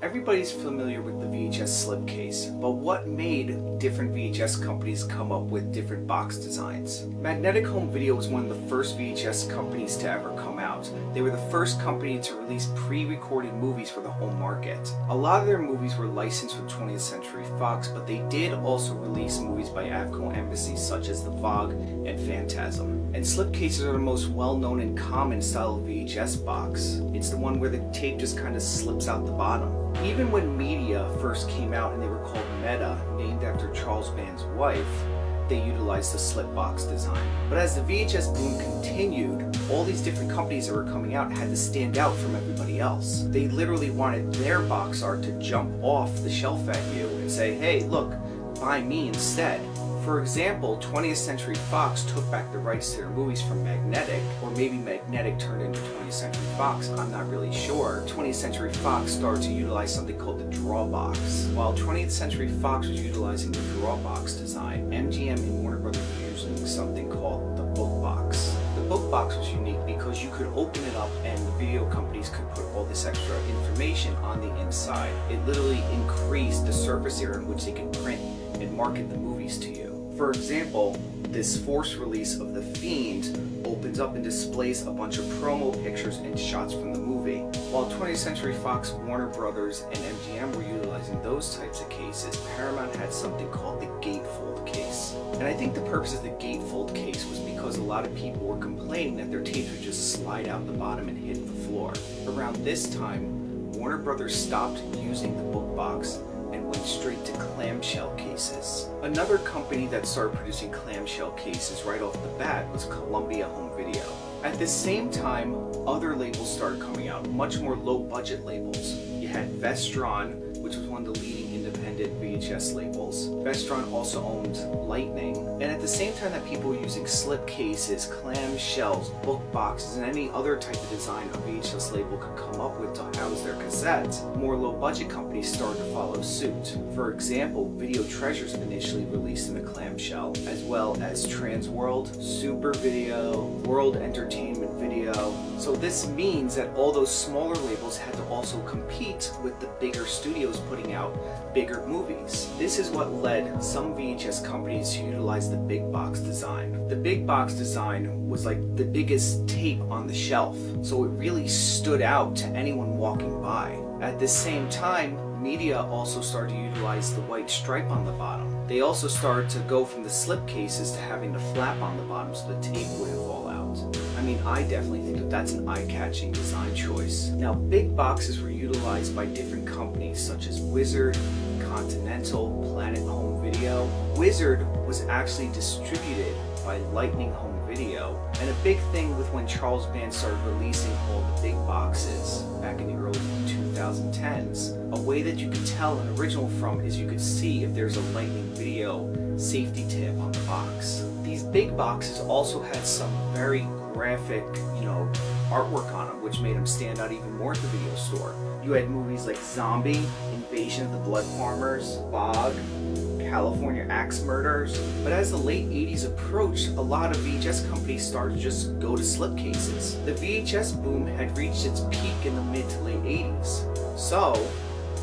Everybody's familiar with the VHS slipcase, but what made different VHS companies come up with different box designs? Magnetic Home Video was one of the first VHS companies to ever come out. They were the first company to release pre-recorded movies for the home market. A lot of their movies were licensed with 20th Century Fox, but they did also release movies by Avco embassies such as The Fog and Phantasm. And slipcases are the most well-known and common style of VHS box. It's the one where the tape just kind of slips out the bottom. Even when media first came out and they were called Meta, named after Charles Band's wife, they utilized the slip box design. But as the VHS boom continued, all these different companies that were coming out had to stand out from everybody else. They literally wanted their box art to jump off the shelf at you and say, hey, look, buy me instead. For example, 20th Century Fox took back the rights to their movies from Magnetic, or maybe Magnetic turned into 20th Century Fox, I'm not really sure. 20th Century Fox started to utilize something called the draw box. While 20th Century Fox was utilizing the draw box design, MGM and Warner Brothers were using something called the book box. The book box was unique because you could open it up and the video companies could put all this extra information on the inside. It literally increased the surface area in which they could print and market the movies to you. For example, this force release of The Fiend opens up and displays a bunch of promo pictures and shots from the movie. While 20th Century Fox, Warner Brothers, and MGM were utilizing those types of cases, Paramount had something called the gatefold case. And I think the purpose of the gatefold case was because a lot of people were complaining that their tapes would just slide out the bottom and hit the floor. Around this time, Warner Brothers stopped using the book box and went straight to clamshell cases. Another company that started producing clamshell cases right off the bat was Columbia Home Video. At the same time, other labels started coming out, much more low-budget labels. You had Vestron, which was one of the leading independent VHS labels. Vestron also owned Lightning, and at the same time that people were using slip cases, clamshells, book boxes, and any other type of design a VHS label could come up with to house their cassettes, more low-budget companies started to follow suit. For example, Video Treasures initially released in a clamshell, as well as Transworld, Super Video, World Entertainment Video. So this means that all those smaller labels had to also compete with the bigger studios putting out bigger movies. This is what led some VHS companies to utilize the big box design. The big box design was like the biggest tape on the shelf, so it really stood out to anyone walking by. At the same time, media also started to utilize the white stripe on the bottom. They also started to go from the slip cases to having the flap on the bottom so the tape wouldn't fall out. I mean, I definitely think that that's an eye-catching design choice. Now, big boxes were utilized by different companies such as Wizard, Continental, Planet Home Video. Wizard was actually distributed by Lightning Home Video, and a big thing with when Charles Band started releasing all the big boxes back in the early 2010s, a way that you could tell an original from is you could see if there's a Lightning Video safety tip on the box. These big boxes also had some very graphic, artwork on them, which made them stand out even more at the video store. You had movies like Zombie, Invasion of the Blood Farmers, Fog, California Axe Murders. But as the late 80s approached, a lot of VHS companies started to just go to slipcases. The VHS boom had reached its peak in the mid to late 80s. So,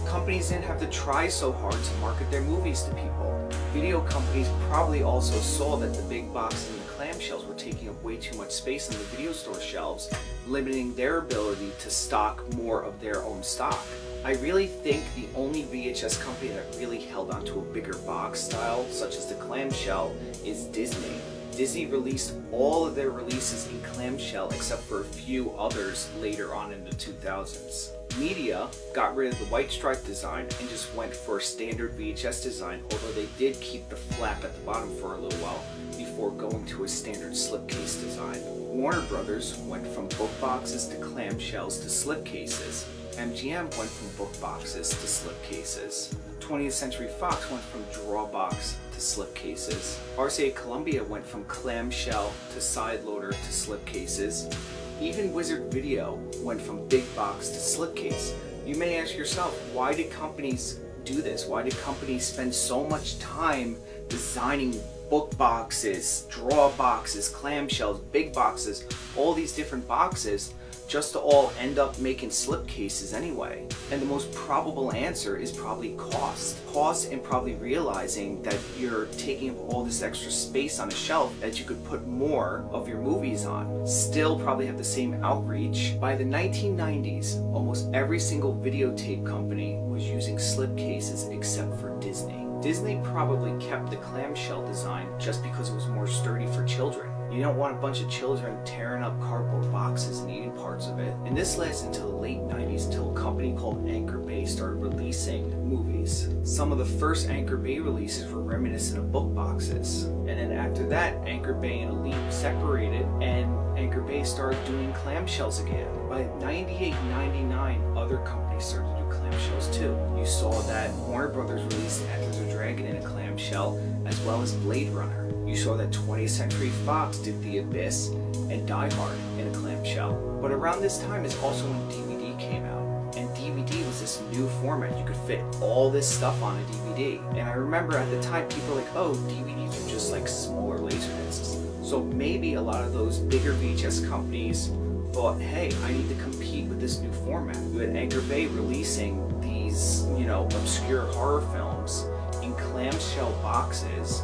companies didn't have to try so hard to market their movies to people. Video companies probably also saw that the big boxes and the clamshells were taking up way too much space on the video store shelves, limiting their ability to stock more of their own stock. I really think the only VHS company that really held onto a bigger box style, such as the clamshell, is Disney. Disney released all of their releases in clamshell except for a few others later on in the 2000s. Media got rid of the white stripe design and just went for a standard VHS design, although they did keep the flap at the bottom for a little while before going to a standard slipcase design. Warner Brothers went from book boxes to clamshells to slipcases. MGM went from book boxes to slipcases. 20th Century Fox went from draw box to slipcases. RCA Columbia went from clamshell to side loader to slipcases. Even Wizard Video went from big box to slipcase. You may ask yourself, why did companies do this? Why did companies spend so much time designing book boxes, draw boxes, clamshells, big boxes, all these different boxes, just to all end up making slipcases anyway? And the most probable answer is probably cost. Cost, and probably realizing that you're taking up all this extra space on a shelf that you could put more of your movies on. Still probably have the same outreach. By the 1990s, almost every single videotape company was using slipcases except for Disney. Disney probably kept the clamshell design just because it was more sturdy for children. You don't want a bunch of children tearing up cardboard boxes and eating parts of it. And this lasted until the late 90s, until a company called Anchor Bay started releasing movies. Some of the first Anchor Bay releases were reminiscent of book boxes. And then after that, Anchor Bay and Elite separated, and Anchor Bay started doing clamshells again. By 98, 99, other companies started to do clamshells too. You saw that Warner Brothers released Enter the Dragon in a clamshell, as well as Blade Runner. You saw that 20th Century Fox did The Abyss and Die Hard in a clamshell. But around this time is also when DVD came out. And DVD was this new format. You could fit all this stuff on a DVD. And I remember at the time people were like, oh, DVDs are just like smaller laserdiscs. So maybe a lot of those bigger VHS companies thought, hey, I need to compete with this new format. You had Anchor Bay releasing these, obscure horror films in clamshell boxes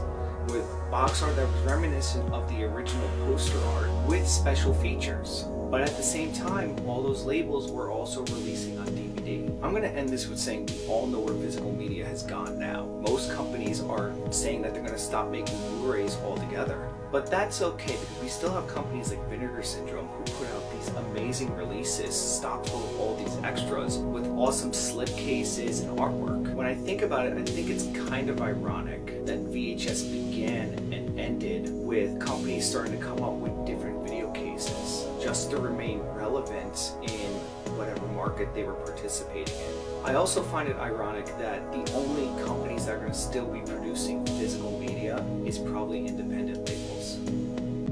with box art that was reminiscent of the original poster art with special features. But at the same time, all those labels were also releasing on DVD. I'm going to end this with saying we all know where physical media has gone now. Most companies are saying that they're going to stop making Blu-rays altogether. But that's okay, because we still have companies like Vinegar Syndrome who put out these amazing releases, stocked full of all these extras with awesome slipcases and artwork. When I think about it, I think it's kind of ironic that VHS began and ended with companies starting to come up with different video cases just to remain relevant in whatever market they were participating in. I also find it ironic that the only companies that are going to still be producing physical media is probably independent labels.